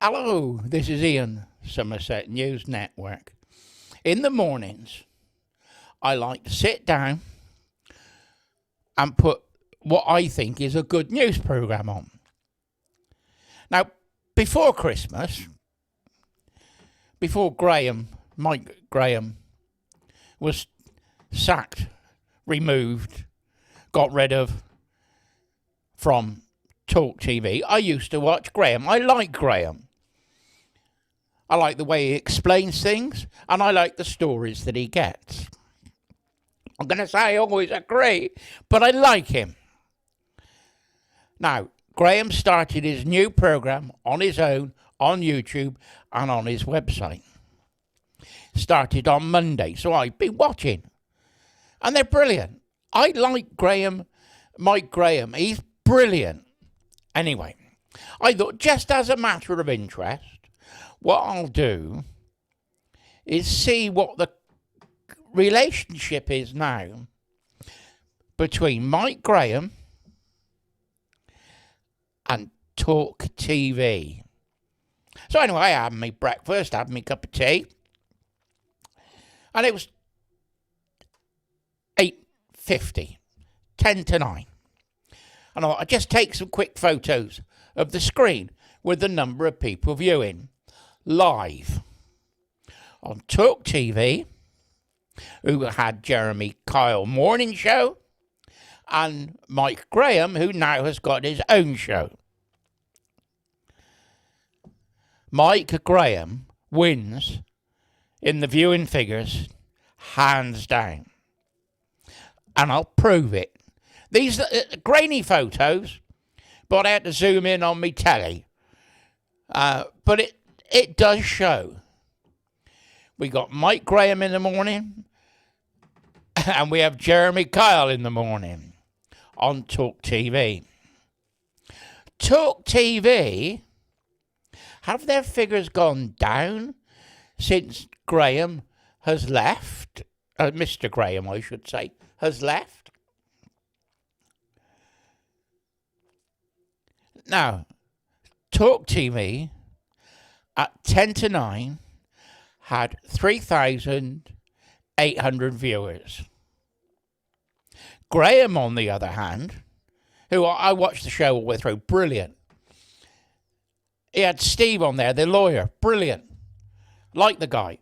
Hello, this is Ian, Somerset News Network. In the mornings, I like to sit down and put what I think is a good news programme on. Now, before Christmas, before Mike Graham was sacked, removed, got rid of from Talk TV, I used to watch Graham. I like Graham. I like the way he explains things, and I like the stories that he gets. I'm going to say I always agree, but I like him. Now, Graham started his new programme on his own, on YouTube, and on his website. Started on Monday, so I've been watching. And they're brilliant. I like Mike Graham. He's brilliant. Anyway, I thought, just as a matter of interest, what I'll do is see what the relationship is now between Mike Graham and Talk TV. So anyway, I had my breakfast, had my cup of tea, and it was 8:50, 10 to 9. And I thought I'd just take some quick photos of the screen with the number of people viewing live on Talk TV, who had Jeremy Kyle morning show, and Mike Graham, who now has got his own show. Mike Graham wins in the viewing figures, hands down. And I'll prove it. These are grainy photos, but I had to zoom in on me telly. But it does show. We got Mike Graham in the morning, and we have Jeremy Kyle in the morning on Talk TV. Talk TV, have their figures gone down since Graham has left? Mr. Graham, I should say, has left. Now, Talk TV at 10 to 9 had 3,800 viewers. Graham, on the other hand, who I watched the show all the way through, brilliant. He had Steve on there, the lawyer, brilliant. Like the guy.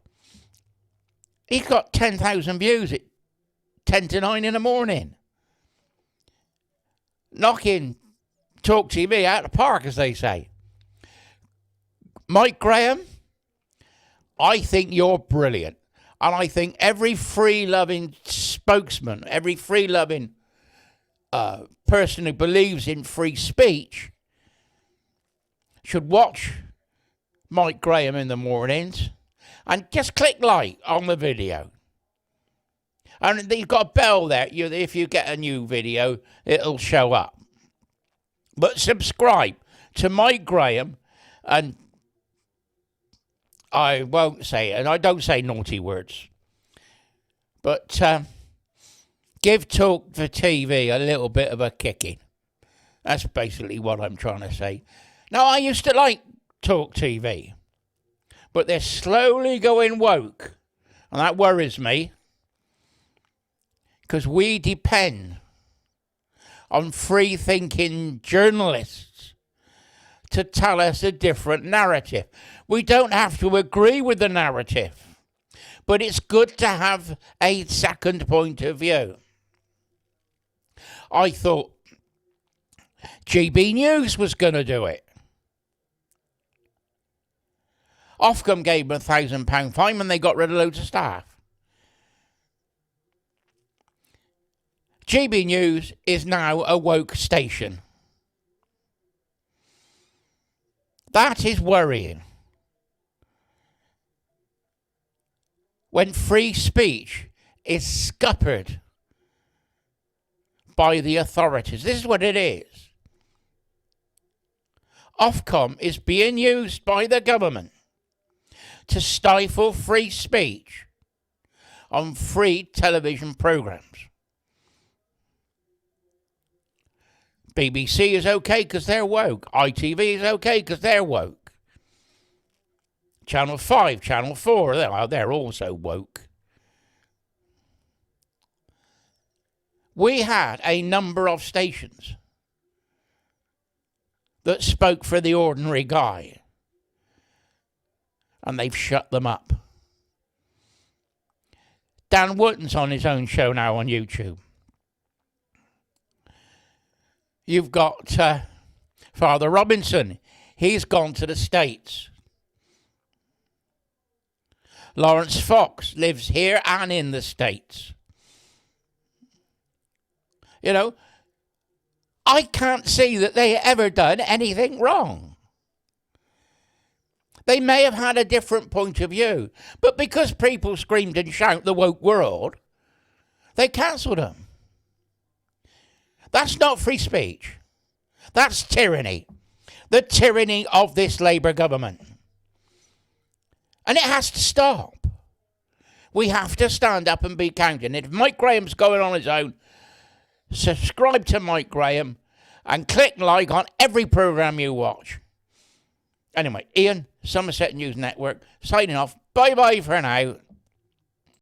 He's got 10,000 views at 10 to 9 in the morning. Knocking Talk TV out of the park, as they say. Mike Graham, I think you're brilliant. And I think every free-loving spokesman, every free-loving person who believes in free speech should watch Mike Graham in the mornings and just click like on the video. And you've got a bell there. If you get a new video, it'll show up. But subscribe to Mike Graham, and I won't say it, and I don't say naughty words. But give Talk for TV a little bit of a kicking. That's basically what I'm trying to say. Now, I used to like Talk TV, but they're slowly going woke, and that worries me, because we depend on free-thinking journalists to tell us a different narrative. We don't have to agree with the narrative, but it's good to have a second point of view. I thought GB News was going to do it. Ofcom gave them £1,000 fine when they got rid of loads of staff. GB News is now a woke station. That is worrying. When free speech is scuppered by the authorities. This is what it is. Ofcom is being used by the government to stifle free speech on free television programs. BBC is okay because they're woke. ITV is okay because they're woke. Channel 5, Channel 4, they're also woke. We had a number of stations that spoke for the ordinary guy, and they've shut them up. Dan Wootton's on his own show now on YouTube. You've got Father Robinson. He's gone to the States. Lawrence Fox lives here and in the States. You know, I can't see that they ever done anything wrong. They may have had a different point of view, but because people screamed and shouted the woke world, they cancelled them. That's not free speech. That's tyranny. The tyranny of this Labour government. And it has to stop. We have to stand up and be counted. And if Mike Graham's going on his own, subscribe to Mike Graham and click like on every programme you watch. Anyway, Ian, Somerset News Network, signing off. Bye-bye for now.